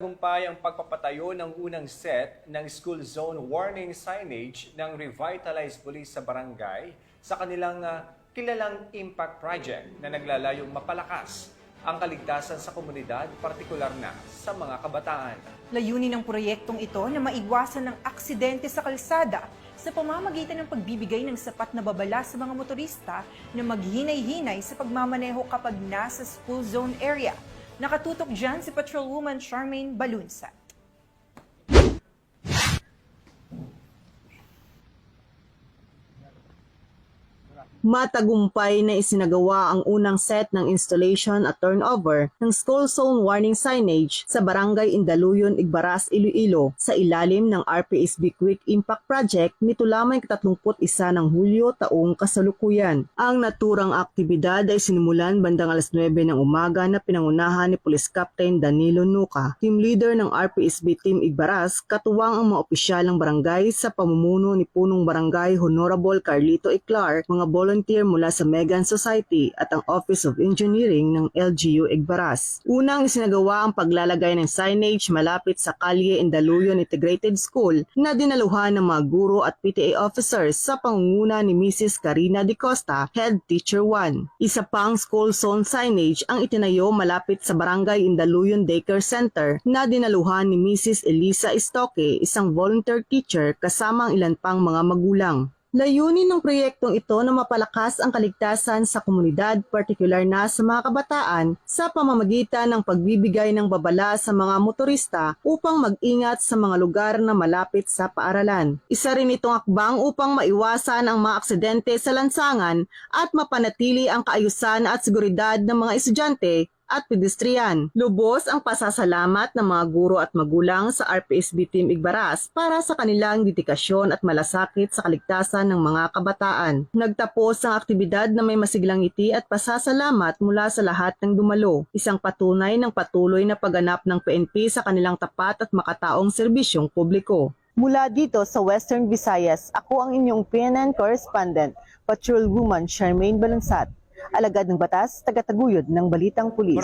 Tagumpay ang pagpapatayo ng unang set ng school zone warning signage ng Revitalized Police sa barangay sa kanilang kilalang impact project na naglalayong mapalakas ang kaligtasan sa komunidad, partikular na sa mga kabataan. Layunin ng proyektong ito na maiwasan ng aksidente sa kalsada sa pamamagitan ng pagbibigay ng sapat na babala sa mga motorista na maghinay-hinay sa pagmamaneho kapag nasa school zone area. Nakatutok dyan si Patrolwoman Charmaine Balunsat. Matagumpay na isinagawa ang unang set ng installation at turnover ng school zone warning signage sa Barangay Indaluyon, Igbaras, Iloilo sa ilalim ng RPSB Quick Impact Project nito lamang 31 ng Hulyo taong kasalukuyan. Ang naturang aktibidad ay sinimulan bandang alas 9 ng umaga na pinangunahan ni Police Captain Danilo Nuca, team leader ng RPSB Team Igbaras, katuwang ang mga opisyal ng barangay sa pamumuno ni Punong Barangay Honorable Carlito Eclar, mga volunteer mula sa Megan Society at ang Office of Engineering ng LGU Igbaras. Unang isinagawa ang paglalagay ng signage malapit sa Kalye Indaluyon Integrated School na dinaluhan ng mga guro at PTA officers sa pangunguna ni Mrs. Karina Di Costa, Head Teacher 1. Isa pang school zone signage ang itinayo malapit sa Barangay Indaluyon Daycare Center na dinaluhan ni Mrs. Elisa Estoque, isang volunteer teacher kasama ang ilan pang mga magulang. Layunin ng proyektong ito na mapalakas ang kaligtasan sa komunidad, partikular na sa mga kabataan, sa pamamagitan ng pagbibigay ng babala sa mga motorista upang mag-ingat sa mga lugar na malapit sa paaralan. Isa rin itong akbang upang maiwasan ang mga aksidente sa lansangan at mapanatili ang kaayusan at seguridad ng mga estudyante at pedestrian. Lubos ang pasasalamat ng mga guro at magulang sa RPSB Team Igbaras para sa kanilang dedikasyon at malasakit sa kaligtasan ng mga kabataan. Nagtapos ang aktibidad na may masiglang ngiti at pasasalamat mula sa lahat ng dumalo. Isang patunay ng patuloy na pagganap ng PNP sa kanilang tapat at makataong serbisyong publiko. Mula dito sa Western Visayas, ako ang inyong PNN correspondent, Patrolwoman Charmaine Balunsat. Alagad ng batas, tagataguyod ng Balitang Pulis.